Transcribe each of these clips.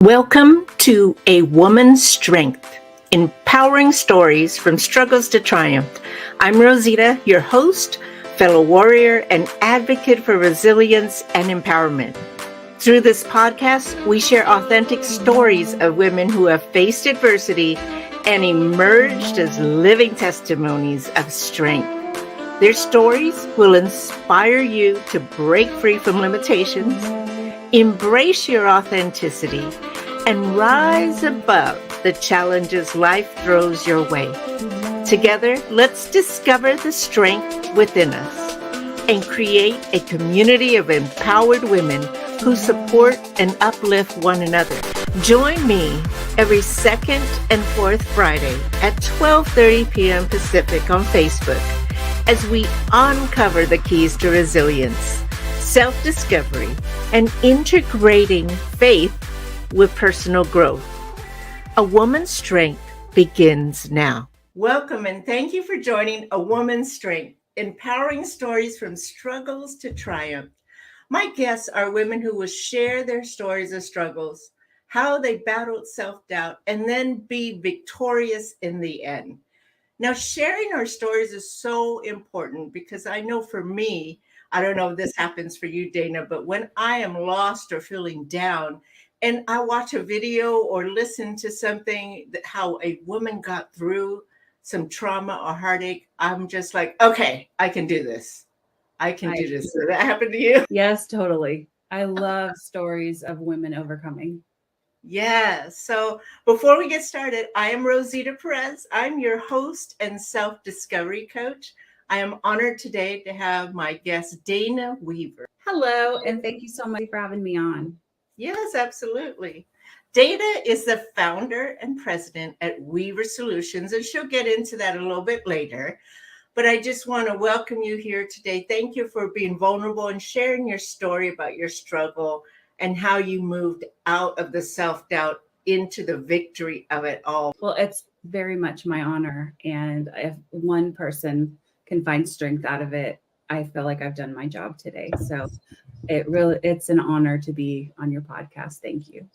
Welcome to A Woman's Strength, empowering stories from struggles to triumph. I'm Rosita, your host, fellow warrior, and advocate for resilience and empowerment. Through this podcast, we share authentic stories of women who have faced adversity and emerged as living testimonies of strength. Their stories will inspire you to break free from limitations, embrace your authenticity, and rise above the challenges life throws your way. Together, let's discover the strength within us and create a community of empowered women who support and uplift one another. Join me every second and fourth Friday at 12:30 p.m. Pacific on Facebook as we uncover the keys to resilience, self-discovery, and integrating faith with personal growth. A Woman's Strength begins now. Welcome and thank you for joining A Woman's Strength, empowering stories from struggles to triumph. My guests are women who will share their stories of struggles, how they battled self-doubt, and then be victorious in the end. Now, sharing our stories is so important because I know for me, I don't know if this happens for you, Dana, but when I am lost or feeling down and I watch a video or listen to something that how a woman got through some trauma or heartache, I'm just like, okay, I can do this. I can do this. Did that happen to you? Yes, totally. I love stories of women overcoming. Yeah. So before we get started, I am Rosita Perez. I'm your host and self-discovery coach. I am honored today to have my guest, Dana Weaver. Hello, and thank you so much for having me on. Yes, absolutely. Dana is the founder and president at Weaver Solutions, and she'll get into that a little bit later. But I just want to welcome you here today. Thank you for being vulnerable and sharing your story about your struggle and how you moved out of the self-doubt into the victory of it all. Well, it's very much my honor. And if one person can find strength out of it, I feel like I've done my job today. So it's an honor to be on your podcast. Thank you.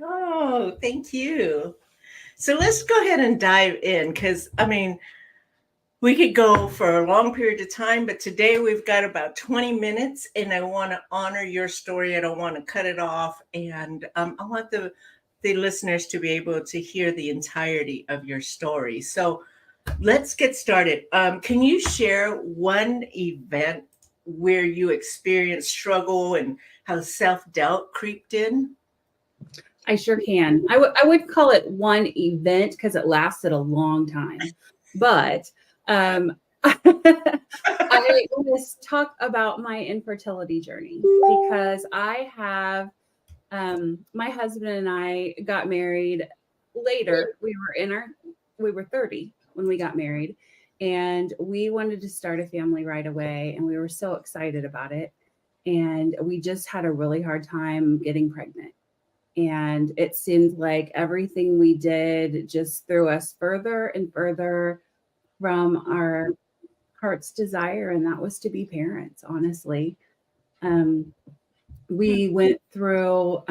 Oh, thank you. So let's go ahead and dive in because, we could go for a long period of time, but today we've got about 20 minutes and I want to honor your story. I don't want to cut it off. And I want the listeners to be able to hear the entirety of your story. So let's get started. Can you share one event where you experienced struggle and how self-doubt creeped in? I sure can. I would call it one event because it lasted a long time. But I want to talk about my infertility journey because I have my husband and I got married later. We were 30 when we got married, and we wanted to start a family right away, and we were so excited about it. And we just had a really hard time getting pregnant. And it seemed like everything we did just threw us further and further from our heart's desire, and that was to be parents, honestly. We went through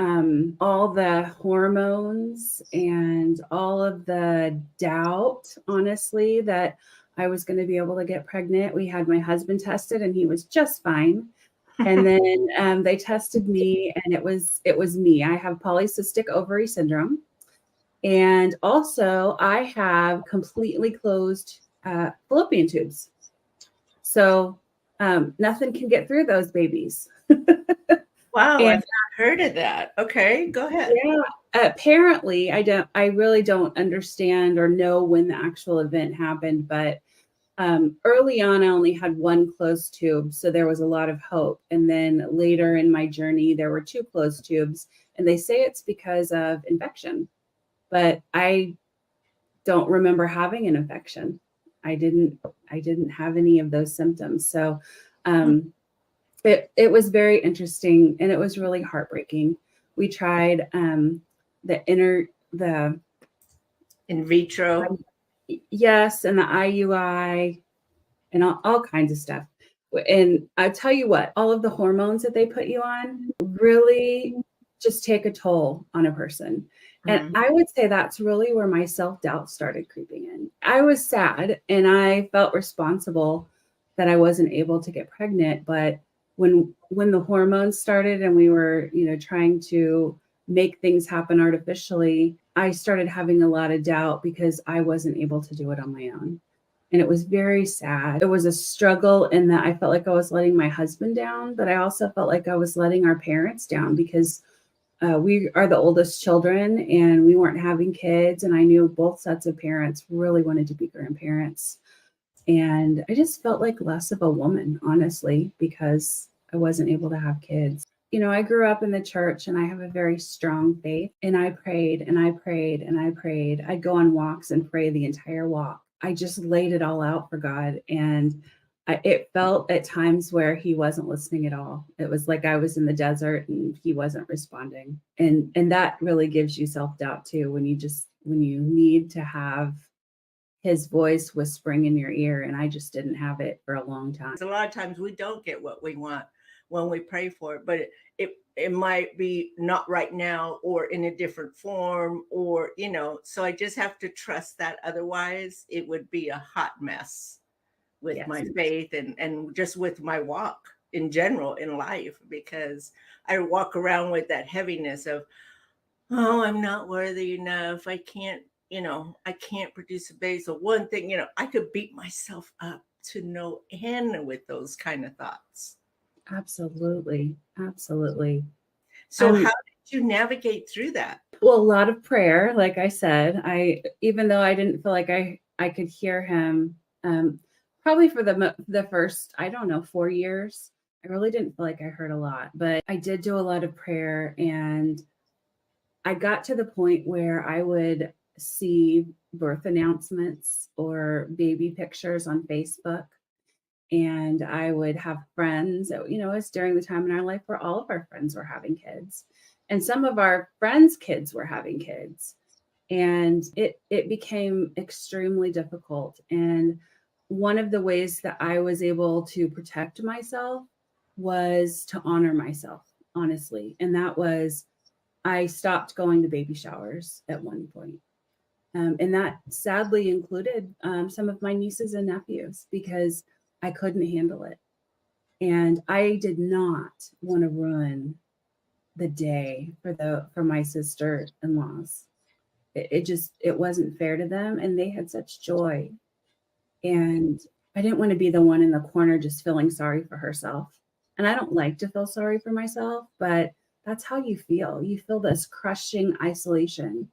all the hormones and all of the doubt, honestly, that I was going to be able to get pregnant. We had my husband tested and he was just fine. And then they tested me and it was me. I have polycystic ovary syndrome. And also I have completely closed fallopian tubes. So nothing can get through those babies. Wow, I've not heard of that. Okay, go ahead. Yeah, apparently I really don't understand or know when the actual event happened, but early on I only had one closed tube, so there was a lot of hope. And then later in my journey, there were two closed tubes, and they say it's because of infection, but I don't remember having an infection. I didn't have any of those symptoms. So it was very interesting and it was really heartbreaking. We tried the in vitro. Yes, and the IUI and all kinds of stuff. And I tell you what, all of the hormones that they put you on really just take a toll on a person. And Mhm. I would say that's really where my self-doubt started creeping in. I was sad and I felt responsible that I wasn't able to get pregnant. But when the hormones started and we were, trying to make things happen artificially, I started having a lot of doubt because I wasn't able to do it on my own. And it was very sad. It was a struggle in that I felt like I was letting my husband down, but I also felt like I was letting our parents down because we are the oldest children and we weren't having kids. And I knew both sets of parents really wanted to be grandparents. And I just felt like less of a woman, honestly, because I wasn't able to have kids. I grew up in the church and I have a very strong faith. And I prayed and I prayed and I prayed. I'd go on walks and pray the entire walk. I just laid it all out for God. And it felt at times where he wasn't listening at all. It was like I was in the desert and he wasn't responding. And that really gives you self-doubt too, when you need to have his voice whispering in your ear. And I just didn't have it for a long time. A lot of times we don't get what we want when we pray for it, but it might be not right now or in a different form, or so I just have to trust that. Otherwise it would be a hot mess with Yes. my faith and just with my walk in general in life, because I walk around with that heaviness of, oh, I'm not worthy enough. I can't produce a baby. So one thing, I could beat myself up to no end with those kind of thoughts. Absolutely. Absolutely. So how did you navigate through that? Well, a lot of prayer, like I said. Even though I didn't feel like I could hear him, probably for the first, I don't know, 4 years, I really didn't feel like I heard a lot, but I did do a lot of prayer. And I got to the point where I would see birth announcements or baby pictures on Facebook. And I would have friends, it's during the time in our life where all of our friends were having kids. And some of our friends' kids were having kids. And it became extremely difficult. And one of the ways that I was able to protect myself was to honor myself, honestly. And that was, I stopped going to baby showers at one point. And that sadly included some of my nieces and nephews because I couldn't handle it. And I did not want to ruin the day for my sister-in-laws. It wasn't fair to them, and they had such joy. And I didn't want to be the one in the corner just feeling sorry for herself. And I don't like to feel sorry for myself, but that's how you feel. You feel this crushing isolation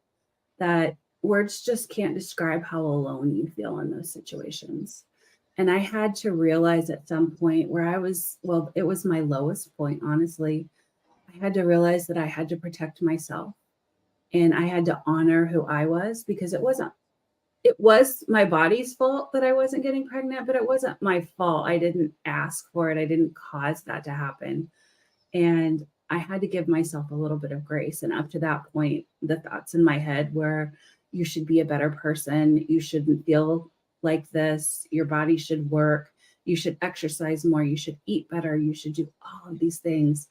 that words just can't describe how alone you feel in those situations. And I had to realize at some point where it was my lowest point, honestly. I had to realize that I had to protect myself and I had to honor who I was, because it was my body's fault that I wasn't getting pregnant, but it wasn't my fault. I didn't ask for it. I didn't cause that to happen. And I had to give myself a little bit of grace. And up to that point, the thoughts in my head were, you should be a better person. You shouldn't feel like this. Your body should work. You should exercise more. You should eat better. You should do all of these things.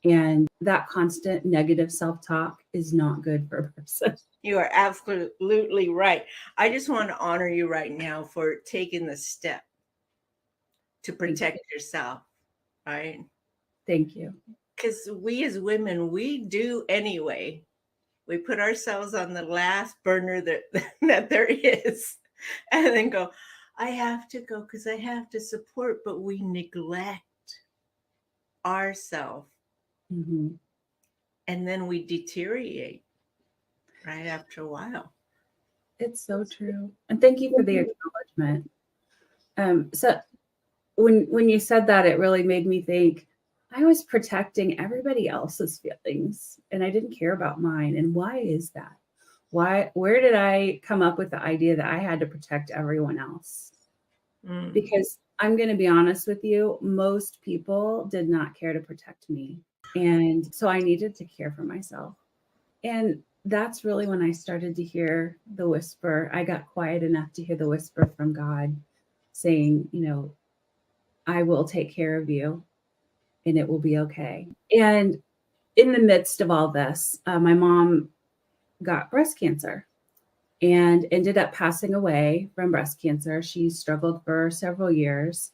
And that constant negative self-talk is not good for a person. You are absolutely right. I just want to honor you right now for taking the step to protect yourself, right? Thank you. Because we as women, we do anyway. We put ourselves on the last burner that that there is, and then go, I have to go because I have to support, but we neglect ourselves, Mm-hmm. and then we deteriorate right after a while. It's so true. And thank you for the acknowledgement. So when you said that, it really made me think I was protecting everybody else's feelings and I didn't care about mine. And why is that? Where did I come up with the idea that I had to protect everyone else? Because I'm going to be honest with you, most people did not care to protect me. And so I needed to care for myself. And that's really when I started to hear the whisper. I got quiet enough to hear the whisper from God saying, I will take care of you and it will be okay. And in the midst of all this, my mom got breast cancer and ended up passing away from breast cancer. She struggled for several years,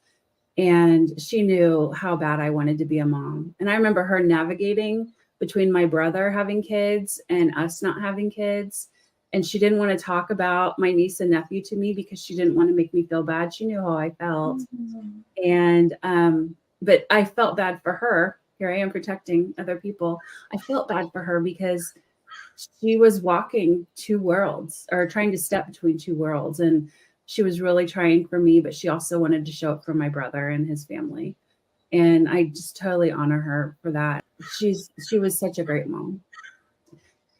and she knew how bad I wanted to be a mom. And I remember her navigating between my brother having kids and us not having kids. And she didn't want to talk about my niece and nephew to me because she didn't want to make me feel bad. She knew how I felt. And, but I felt bad for her. Here I am protecting other people. I felt bad for her because she was walking two worlds, or trying to step between two worlds. And she was really trying for me, but she also wanted to show up for my brother and his family. And I just totally honor her for that. She was such a great mom.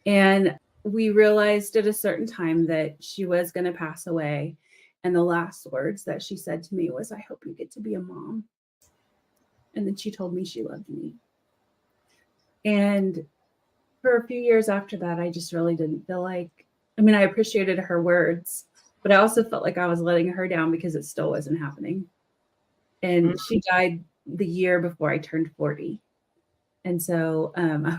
And we realized at a certain time that she was going to pass away. And the last words that she said to me was, "I hope you get to be a mom." And then she told me she loved me. And for a few years after that, I just really didn't feel like, I mean, I appreciated her words, but I also felt like I was letting her down because it still wasn't happening. And she died the year before I turned 40. And so I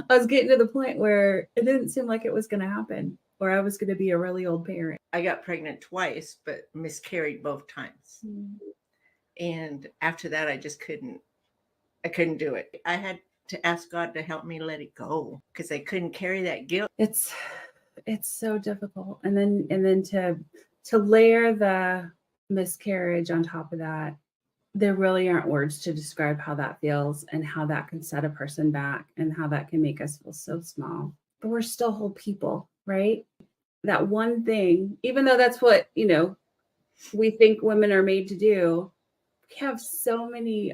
was getting to the point where it didn't seem like it was going to happen, or I was going to be a really old parent. I got pregnant twice, but miscarried both times. And after that, I couldn't do it. I had to ask God to help me let it go because I couldn't carry that guilt. It's so difficult. And then to layer the miscarriage on top of that, there really aren't words to describe how that feels and how that can set a person back and how that can make us feel so small. But we're still whole people, right? That one thing, even though that's what, we think women are made to do, we have so many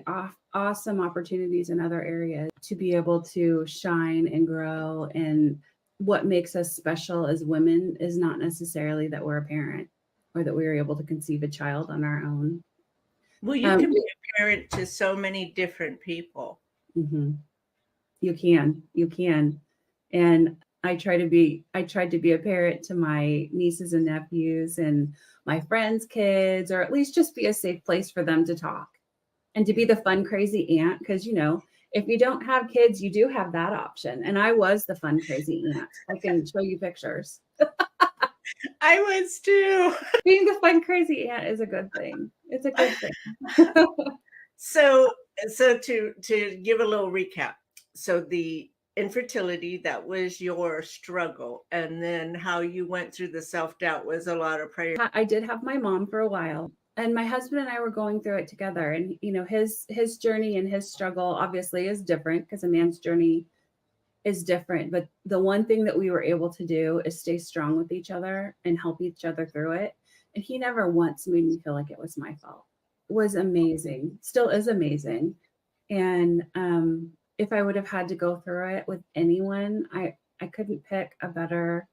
awesome opportunities in other areas to be able to shine and grow. And what makes us special as women is not necessarily that we're a parent or that we were able to conceive a child on our own. Well, you can be a parent to so many different people. Mm-hmm. You can. And I tried to be a parent to my nieces and nephews and my friends' kids, or at least just be a safe place for them to talk and to be the fun, crazy aunt. Because, if you don't have kids, you do have that option. And I was the fun, crazy aunt. I can show you pictures. I was too. Being the fun, crazy aunt is a good thing. It's a good thing. So to give a little recap. So the infertility, that was your struggle. And then how you went through the self-doubt was a lot of prayer. I did have my mom for a while, and my husband and I were going through it together. And, his journey and his struggle obviously is different because a man's journey is different. But the one thing that we were able to do is stay strong with each other and help each other through it. And he never once made me feel like it was my fault. It was amazing, still is amazing. And if I would have had to go through it with anyone, I couldn't pick a better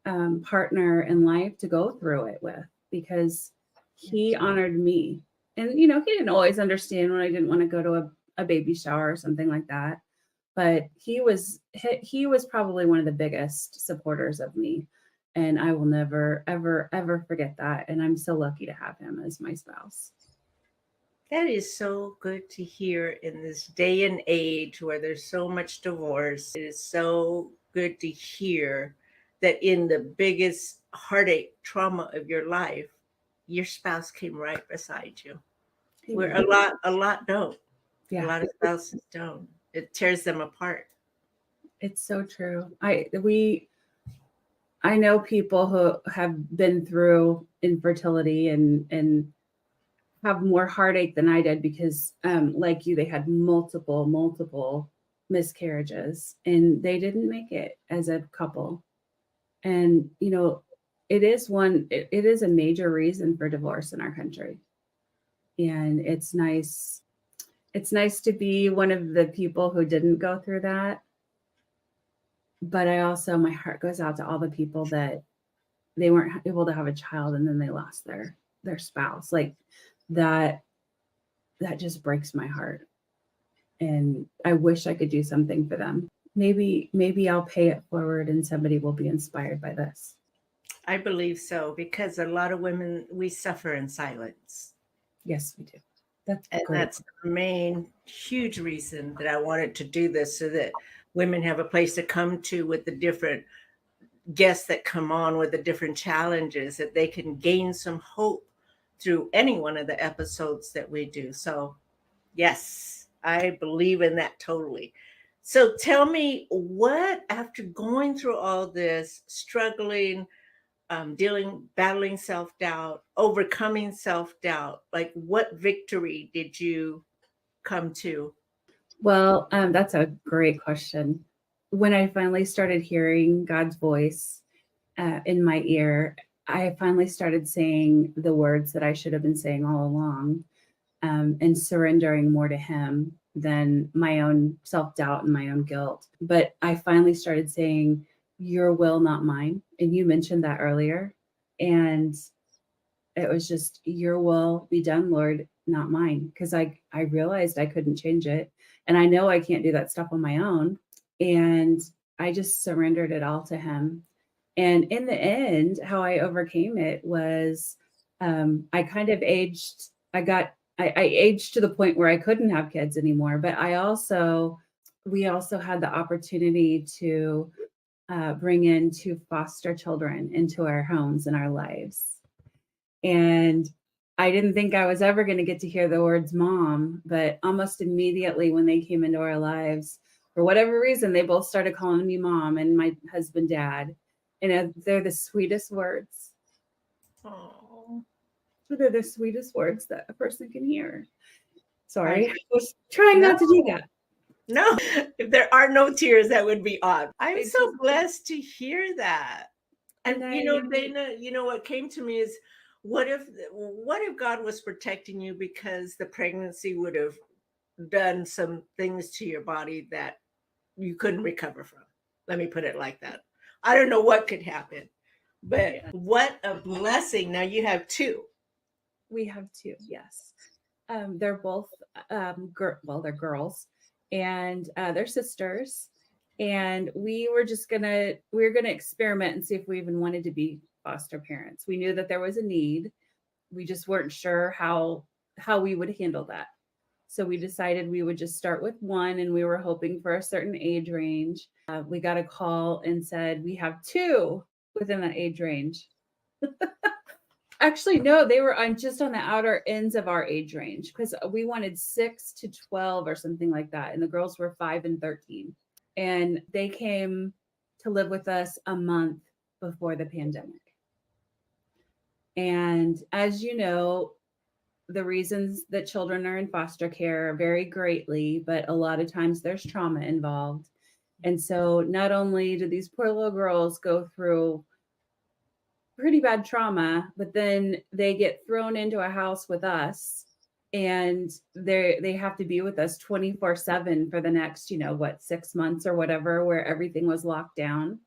partner in life to go through it with, because he honored me. And, he didn't always understand when I didn't want to go to a baby shower or something like that. But he was probably one of the biggest supporters of me. And I will never, ever, ever forget that. And I'm so lucky to have him as my spouse. That is so good to hear in this day and age where there's so much divorce. It is so good to hear that in the biggest heartache trauma of your life, your spouse came right beside you. Where a lot don't. Yeah. A lot of spouses don't. It tears them apart. It's so true. I know people who have been through infertility and have more heartache than I did because, like you, they had multiple miscarriages and they didn't make it as a couple. And, it is a major reason for divorce in our country. And it's nice to be one of the people who didn't go through that. But my heart goes out to all the people that they weren't able to have a child and then they lost their spouse. Like that just breaks my heart. And I wish I could do something for them. Maybe I'll pay it forward and somebody will be inspired by this. I believe so, because a lot of women, we suffer in silence. Yes, we do. That's And great. that's the main huge reason that I wanted to do this, so that women have a place to come to with the different guests that come on with the different challenges, that they can gain some hope through any one of the episodes that we do. So, yes, I believe in that totally. So, tell me what, after going through all this, struggling, battling self doubt, overcoming self doubt, like what victory did you come to? Well, that's a great question. When I finally started hearing God's voice in my ear, I finally started saying the words that I should have been saying all along, and surrendering more to Him than my own self doubt and my own guilt. But I finally started saying, "Your will, not mine." And you mentioned that earlier. And it was just, "Your will be done, Lord, not mine." Because I realized I couldn't change it. And I know I can't do that stuff on my own. And I just surrendered it all to Him. And in the end, how I overcame it was, I kind of aged. I aged to the point where I couldn't have kids anymore. But we also had the opportunity to bring in two foster children into our homes and our lives. And I didn't think I was ever going to get to hear the words mom, but almost immediately when they came into our lives, for whatever reason, they both started calling me mom and my husband dad. And they're the sweetest words. Oh, They're the sweetest words that a person can hear. I Sorry, I was trying not to do no, that. no. If there are no tears, that would be odd. I'm It's so just, blessed to hear that. and And I, Dana, what came to me is, what if God was protecting you because the pregnancy would have done some things to your body that you couldn't recover from? Let me put it like that. I don't know what could happen, but yeah, what a blessing. Now you have two. we have two, yes. They're both they're girls, and they're sisters. And we were gonna experiment and see if we even wanted to be foster parents. We knew that there was a need. We just weren't sure how we would handle that. So we decided we would just start with one, and we were hoping for a certain age range. We got a call and said we have two within that age range. Actually, no, they were just on the outer ends of our age range, because we wanted 6 to 12 or something like that. And the girls were 5 and 13. And they came to live with us a month before the pandemic. And as you know, the reasons that children are in foster care vary greatly, but a lot of times there's trauma involved. And so not only do these poor little girls go through pretty bad trauma, but then they get thrown into a house with us, and they have to be with us 24/7 for the next, 6 months or whatever, where everything was locked down.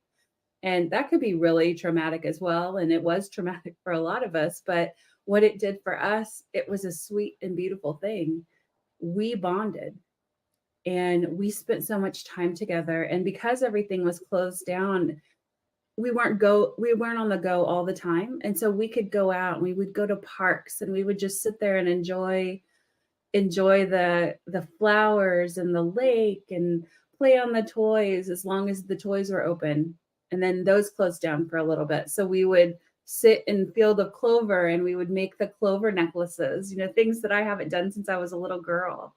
And that could be really traumatic as well. And it was traumatic for a lot of us. But what it did for us, it was a sweet and beautiful thing. We bonded and we spent so much time together. And because everything was closed down, we weren't on the go all the time. And so we could go out and we would go to parks and we would just sit there and enjoy the flowers and the lake and play on the toys as long as the toys were open. And then those closed down for a little bit. So we would sit in field of clover and we would make the clover necklaces, things that I haven't done since I was a little girl.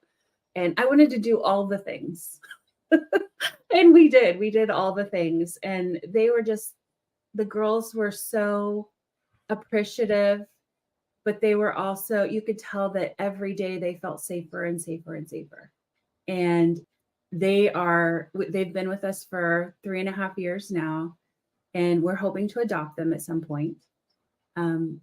And I wanted to do all the things. And we did all the things. And the girls were so appreciative, but they were also, you could tell that every day they felt safer and safer and safer. And they've been with us for 3.5 years now, and we're hoping to adopt them at some point.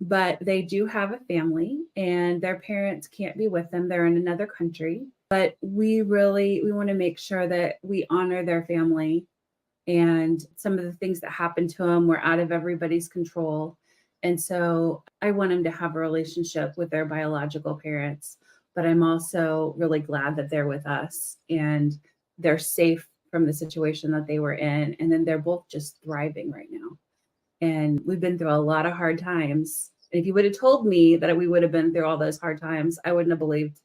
But they do have a family and their parents can't be with them. They're in another country, but we want to make sure that we honor their family. And some of the things that happened to them were out of everybody's control. And so I want them to have a relationship with their biological parents, but I'm also really glad that they're with us and they're safe from the situation that they were in. And then they're both just thriving right now. And we've been through a lot of hard times. And if you would have told me that we would have been through all those hard times, I wouldn't have believed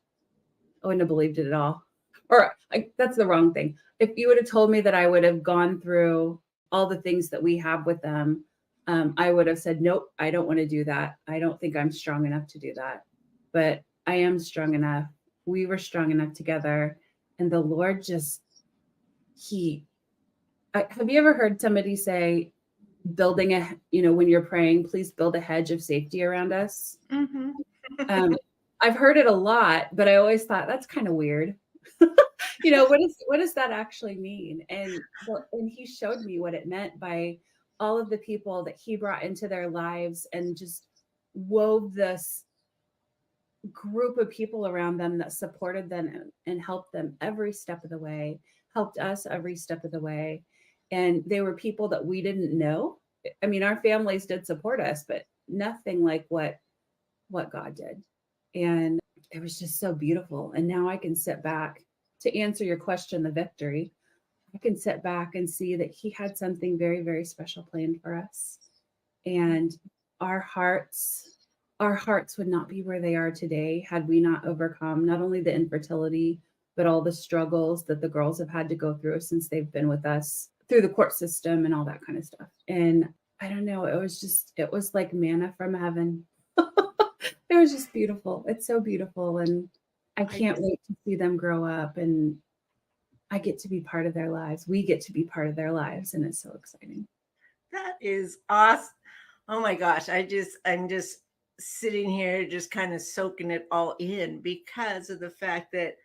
I wouldn't have believed it at all. Or that's the wrong thing. If you would have told me that I would have gone through all the things that we have with them, I would have said, nope, I don't want to do that. I don't think I'm strong enough to do that. But I am strong enough. We were strong enough together. And the Lord just, have you ever heard somebody say, when you're praying, please build a hedge of safety around us? Mm-hmm. I've heard it a lot, but I always thought that's kind of weird. What does that actually mean? And he showed me what it meant by all of the people that he brought into their lives and just wove this group of people around them that supported them and helped them every step of the way, helped us every step of the way. And they were people that we didn't know. I mean, our families did support us, but nothing like what God did. And it was just so beautiful. And now I can sit back to answer your question, the victory. I can sit back and see that he had something very, very special planned for us. And our hearts would not be where they are today had we not overcome not only the infertility, but all the struggles that the girls have had to go through since they've been with us through the court system and all that kind of stuff. And I don't know, it was like manna from heaven. It was just beautiful. It's so beautiful. And I can't wait to see them grow up, and I get to be part of their lives. We get to be part of their lives. And it's so exciting. That is awesome. Oh my gosh. I'm just sitting here, just kind of soaking it all in because of the fact that,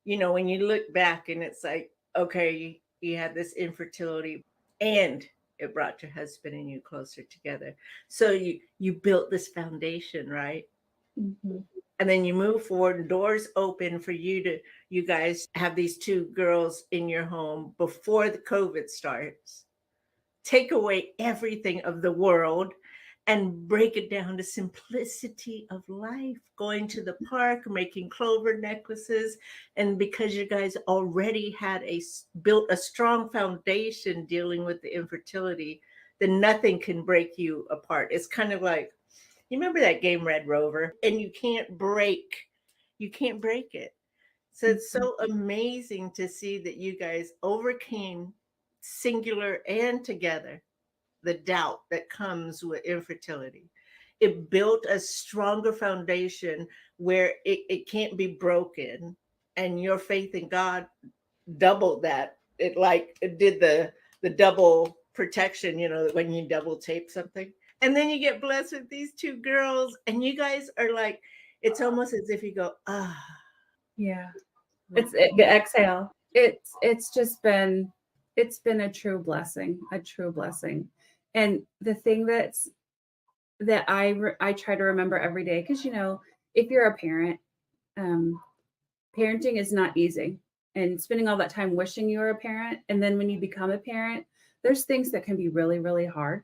when you look back and it's like, okay, you had this infertility and it brought your husband and you closer together. So you built this foundation, right? Mm-hmm. And then you move forward and doors open for you guys have these two girls in your home before the COVID starts. Take away everything of the world and break it down to simplicity of life, going to the park, making clover necklaces. And because you guys already had built a strong foundation dealing with the infertility, then nothing can break you apart. It's kind of like, you remember that game Red Rover? And you can't break it. So it's so amazing to see that you guys overcame singular and together the doubt that comes with infertility. It built a stronger foundation where it can't be broken. And your faith in God doubled that. It did the double protection, when you double tape something. And then you get blessed with these two girls, and you guys are like, it's almost as if you go, ah. Yeah. The exhale. It's been a true blessing. And the thing that I try to remember every day, because if you're a parent, parenting is not easy, and spending all that time wishing you were a parent, and then when you become a parent, there's things that can be really, really hard.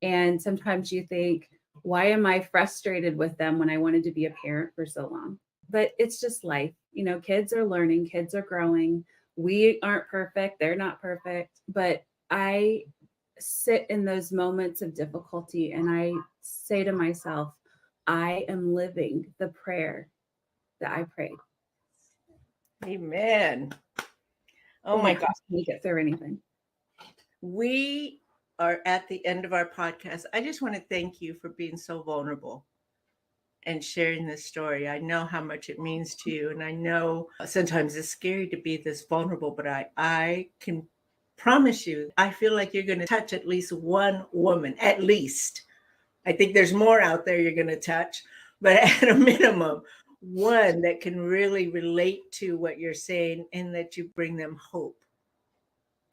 And sometimes you think, why am I frustrated with them when I wanted to be a parent for so long? But it's just life. Kids are learning, kids are growing. We aren't perfect, they're not perfect, but I sit in those moments of difficulty and I say to myself, I am living the prayer that I prayed. Amen. Oh my gosh. Can't get through anything. We are at the end of our podcast. I just want to thank you for being so vulnerable and sharing this story. I know how much it means to you. And I know sometimes it's scary to be this vulnerable, but I can promise you, I feel like you're going to touch at least one woman, at least. I think there's more out there you're going to touch, but at a minimum, one that can really relate to what you're saying and that you bring them hope.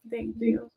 Thank you.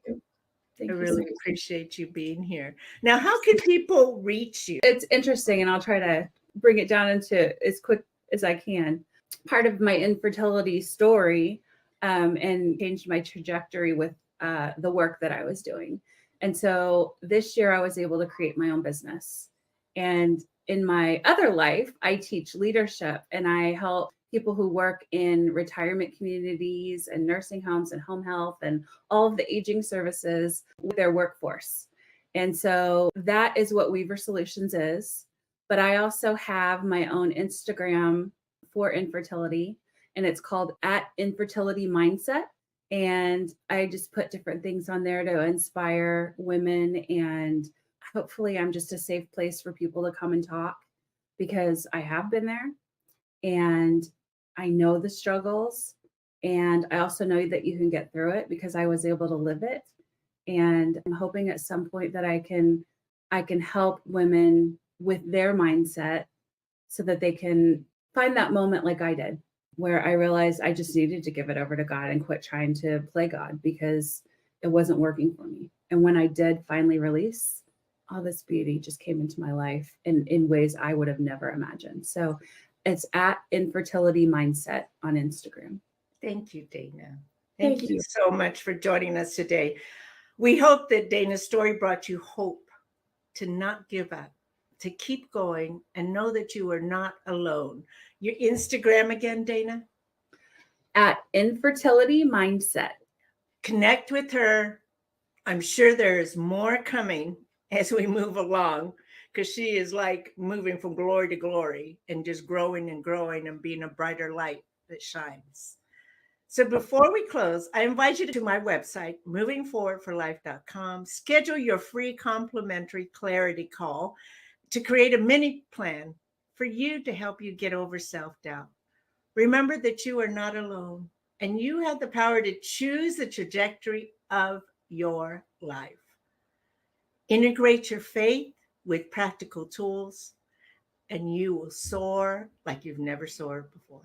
I really appreciate you being here. Now, how can people reach you? It's interesting, and I'll try to bring it down into as quick as I can. Part of my infertility story and changed my trajectory with the work that I was doing. And so this year I was able to create my own business. And in my other life, I teach leadership and I help people who work in retirement communities and nursing homes and home health and all of the aging services with their workforce. And so that is what Weaver Solutions is. But I also have my own Instagram for infertility. and it's called At Infertility Mindset. And I just put different things on there to inspire women. And hopefully I'm just a safe place for people to come and talk, because I have been there and I know the struggles. And I also know that you can get through it because I was able to live it. And I'm hoping at some point that I can help women with their mindset so that they can find that moment like I did, where I realized I just needed to give it over to God and quit trying to play God because it wasn't working for me. And when I did finally release, all this beauty just came into my life in ways I would have never imagined. So it's At Infertility Mindset on Instagram. Thank you, Dana. Thank Thank you you. so much for joining us today. We hope that Dana's story brought you hope to not give up, to keep going, and know that you are not alone. Your Instagram again, Dana? At Infertility Mindset. Connect with her. I'm sure there's more coming as we move along, because she is like moving from glory to glory and just growing and growing and being a brighter light that shines. So before we close, I invite you to my website, movingforwardforlife.com. Schedule your free complimentary clarity call to create a mini plan for you to help you get over self-doubt. Remember that you are not alone, and you have the power to choose the trajectory of your life. Integrate your faith with practical tools, and you will soar like you've never soared before.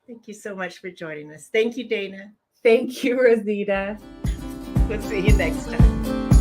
Thank you so much for joining us. Thank you, Dana. Thank you, Rosita. We'll see you next time.